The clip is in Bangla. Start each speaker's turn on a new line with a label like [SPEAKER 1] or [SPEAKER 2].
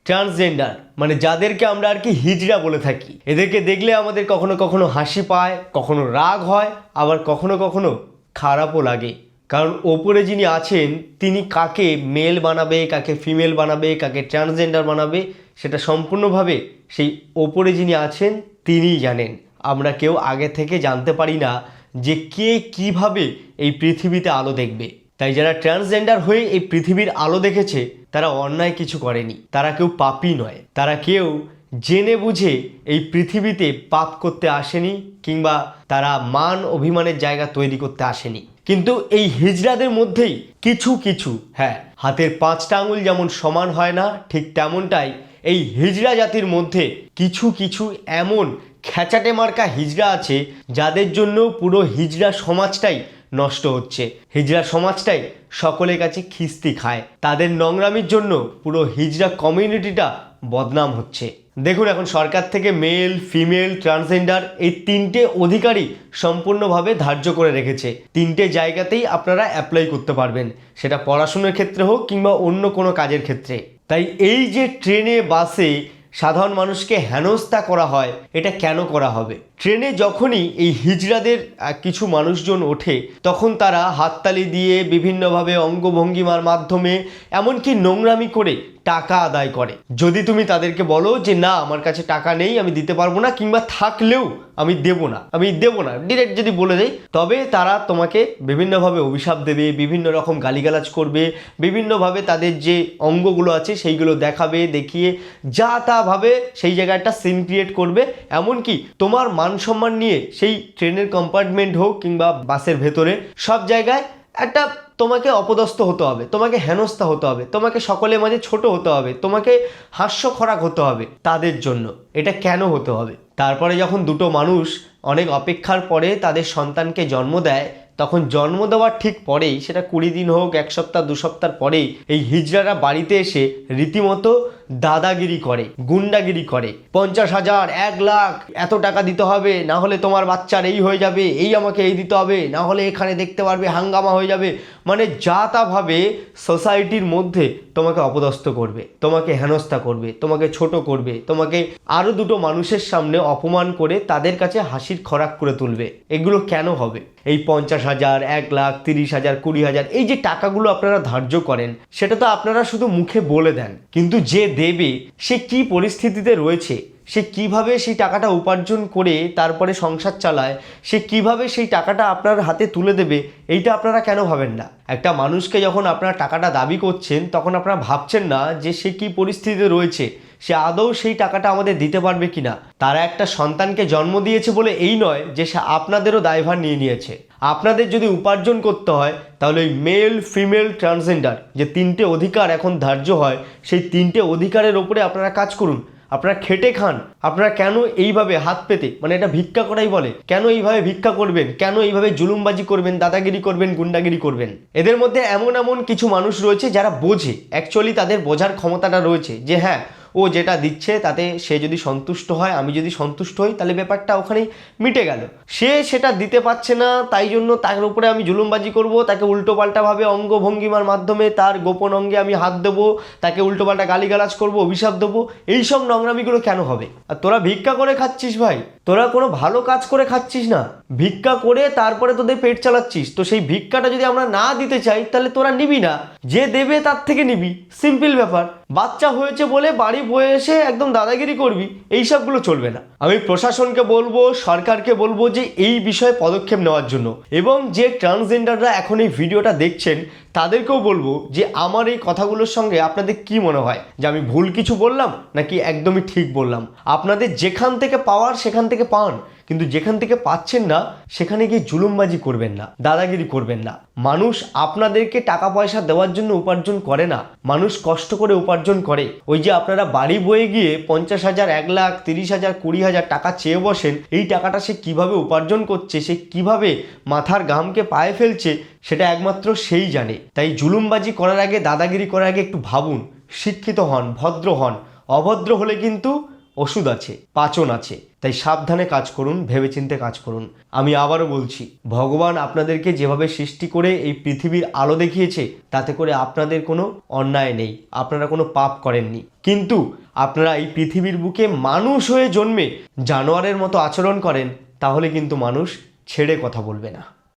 [SPEAKER 1] ট্রান্সজেন্ডার মানে যাদেরকে আমরা আর কি হিজড়া বলে থাকি, এদেরকে দেখলে আমাদের কখনো কখনো হাসি পায়, কখনো রাগ হয়, আবার কখনো কখনো খারাপও লাগে। কারণ ওপরে যিনি আছেন তিনি কাকে মেল বানাবে, কাকে ফিমেল বানাবে, কাকে ট্রান্সজেন্ডার বানাবে, সেটা সম্পূর্ণভাবে সেই ওপরে যিনি আছেন তিনিই জানেন। আমরা কেউ আগে থেকে জানতে পারি না যে কে কিভাবে এই পৃথিবীতে আলো দেখবে। তাই যারা ট্রান্সজেন্ডার হয়ে এই পৃথিবীর আলো দেখেছে তারা অন্যায় কিছু করেনি, তারা কেউ পাপী নয়, তারা কেউ জেনে বুঝে এই পৃথিবীতে পাপ করতে আসেনি, কিংবা তারা মান অভিমানের জায়গা তৈরি করতে আসেনি। কিন্তু এই হিজড়াদের মধ্যেই কিছু কিছু, হ্যাঁ, হাতের 5টা আঙুল যেমন সমান হয় না, ঠিক তেমনটাই এই হিজড়া জাতির মধ্যে কিছু কিছু এমন খ্যাচাটে মার্কা হিজড়া আছে যাদের জন্য পুরো হিজড়া সমাজটাই নষ্ট হচ্ছে, হিজড়া সমাজটাই সকলের কাছে খিস্তি খায়, তাদের নোংরামির জন্য পুরো হিজড়া কমিউনিটিটা বদনাম হচ্ছে। দেখুন, এখন সরকার থেকে মেল, ফিমেল, ট্রান্সজেন্ডার এই 3টে অধিকারই সম্পূর্ণভাবে ধার্য করে রেখেছে। 3টে জায়গাতেই আপনারা অ্যাপ্লাই করতে পারবেন, সেটা পড়াশোনার ক্ষেত্রে হোক কিংবা অন্য কোনো কাজের ক্ষেত্রে। তাই এই যে ট্রেনে, বাসে সাধারণ মানুষকে হেনস্থা করা হয়, এটা কেন করা হবে? ট্রেনে যখনই এই হিজড়াদের কিছু মানুষজন ওঠে তখন তারা হাততালি দিয়ে বিভিন্নভাবে অঙ্গভঙ্গিমার মাধ্যমে এমনকি নোংরামি করে টাকা আদায় করে। যদি তুমি তাদেরকে বলো যে না আমার কাছে টাকা নেই, আমি দিতে পারবো না, কিংবা থাকলেও আমি দেবো না, ডিরেক্ট যদি বলে দেয়, তবে তারা তোমাকে বিভিন্নভাবে অভিশাপ দেবে, বিভিন্ন রকম গালিগালাজ করবে, বিভিন্নভাবে তাদের যে অঙ্গগুলো আছে সেইগুলো দেখাবে, দেখিয়ে যা তা ভাবে সেই জায়গায় একটা সিন ক্রিয়েট করবে। এমনকি তোমার মান সম্মান নিয়ে সেই ট্রেনের কম্পার্টমেন্ট হোক কিংবা বাসের ভেতরে সব জায়গায় একটা তোমাকে অপদস্থ হতে হবে, তোমাকে হেনস্থা হতে হবে, তোমাকে সকলের মাঝে ছোট হতে হবে, তোমাকে হাস্যখরাক হতে হবে তাদের জন্য। এটা কেন হতে হবে? তারপরে যখন দুটো মানুষ অনেক অপেক্ষার পরে তাদের সন্তানকে জন্ম দেয়, তখন জন্ম দেওয়ার ঠিক পরেই, সেটা 20 দিন হোক, 1 সপ্তাহ 2 সপ্তাহ পরেই এই হিজড়ারা বাড়িতে এসে রীতিমতো দাদাগিরি করে, গুন্ডাগিরি করে। 50,000, 1 লাখ এত টাকা দিতে হবে, না হলে তোমার বাচ্চার এই হয়ে যাবে, এই আমাকে এই দিতে হবে, না হলে এখানে দেখতে পারবে হাঙ্গামা হয়ে যাবে। মানে যা তা ভাবে সোসাইটির মধ্যে তোমাকে অপদস্থ করবে, তোমাকে হেনস্থা করবে, তোমাকে ছোট করবে, তোমাকে আরও দুটো মানুষের সামনে অপমান করে তাদের কাছে হাসির খোরাক করে তুলবে। এগুলো কেন হবে? এই 50,000, 1 লাখ, 30,000, 20,000 এই যে টাকাগুলো আপনারা ধার্য করেন, সেটা তো আপনারা শুধু মুখে বলে দেন, কিন্তু যে দেবে সে কি পরিস্থিতিতে রয়েছে, সে কিভাবে সেই টাকাটা উপার্জন করে তারপরে সংসার চালায়, সে কিভাবে সেই টাকাটা আপনার হাতে তুলে দেবে, এইটা আপনারা কেন ভাবেন না? একটা মানুষকে যখন আপনারা টাকাটা দাবি করছেন তখন আপনারা ভাবছেন না যে সে কি পরিস্থিতিতে রয়েছে, সে আদৌ সেই টাকাটা আমাদের দিতে পারবে কিনা। তারা একটা সন্তানকে জন্ম দিয়েছে বলে এই নয় যে সে আপনাদেরও দায়ভার নিয়ে নিয়েছে। আপনাদের যদি উপার্জন করতে হয় তাহলে ওই মেল, ফিমেল, ট্রান্সজেন্ডার যে 3টে অধিকার এখন ধার্য হয়, সেই 3টে অধিকারের ওপরে আপনারা কাজ করুন, আপনারা খেটে খান। আপনারা কেন এইভাবে হাত পেতে, মানে এটা ভিক্ষা করাই বলে, কেন এইভাবে ভিক্ষা করবেন, কেন এইভাবে জুলুমবাজি করবেন, দাদাগিরি করবেন, গুন্ডাগিরি করবেন? এদের মধ্যে এমন এমন কিছু মানুষ রয়েছে যারা বোঝে, অ্যাকচুয়ালি তাদের বোঝার ক্ষমতাটা রয়েছে যে হ্যাঁ ও যেটা দিচ্ছে তাতে সে যদি সন্তুষ্ট হয়, আমি যদি সন্তুষ্ট হই, তাহলে ব্যাপারটা ওখানেই মিটে গেল। সে সেটা দিতে পারছে না, তাই জন্য তার উপরে আমি জুলুমবাজি করব, তাকে উল্টোপাল্টাভাবে অঙ্গভঙ্গিমার মাধ্যমে তার গোপন অঙ্গে আমি হাত দেবো, তাকে উল্টোপাল্টা গালিগালাজ করবো, অভিশাপ দেবো। এইসব নোংরামিগুলো কেন হবে? আর তোরা ভিক্ষা করে খাচ্ছিস ভাই, তোরা কোনো ভালো কাজ করে খাচ্ছিস না, ভিক্ষা করে তারপরে তোদের পেট চালাচ্ছিস। তো সেই ভিক্ষাটা যদি আমরা না দিতে চাই তাহলে তোরা নিবি না, যে দেবে তার থেকে নিবি, সিম্পল ব্যাপার। বাচ্চা হয়েছে বলে বাড়ি বয়ে এসে একদম দাদাগিরি করবি, এইসবগুলো চলবে না। আমি প্রশাসনকে বলবো, সরকারকে বলবো যে এই বিষয়ে পদক্ষেপ নেওয়ার জন্য, এবং যে ট্রান্সজেন্ডাররা এখন এই ভিডিওটা দেখছেন তাদেরকেও বলবো যে আমার এই কথাগুলোর সঙ্গে আপনাদের কি মনে হয়, যে আমি ভুল কিছু বললাম নাকি একদমই ঠিক বললাম? আপনাদের যেখান থেকে পাওয়ার সেখান থেকে পান, কিন্তু যেখান থেকে পাচ্ছেন না সেখানে গিয়ে জুলুমবাজি করবেন না, দাদাগিরি করবেন না। মানুষ আপনাদেরকে টাকা পয়সা দেওয়ার জন্য উপার্জন করে না, মানুষ কষ্ট করে উপার্জন করে। ওই যে আপনারা বাড়ি বয়ে গিয়ে 50,000, 1 লাখ, 30,000, 20,000 টাকা চেয়ে বসেন, এই টাকাটা সে কিভাবে উপার্জন করছে, সে কিভাবে মাথার ঘামকে পায়ে ফেলছে, সেটা একমাত্র সেই জানে। তাই জুলুমবাজি করার আগে, দাদাগিরি করার আগে একটু ভাবুন, শিক্ষিত হন, ভদ্র হন। অভদ্র হলে কিন্তু ওষুধ আছে, পাচন আছে। তাই সাবধানে কাজ করুন, ভেবেচিন্তে কাজ করুন। আমি আবারও বলছি, ভগবান আপনাদেরকে যেভাবে সৃষ্টি করে এই পৃথিবীর আলো দেখিয়েছে, তাতে করে আপনাদের কোনো অন্যায় নেই, আপনারা কোনো পাপ করেননি। কিন্তু আপনারা এই পৃথিবীর বুকে মানুষ হয়ে জন্মে জানোয়ারের মতো আচরণ করেন, তাহলে কিন্তু মানুষ ছেড়ে কথা বলবে না।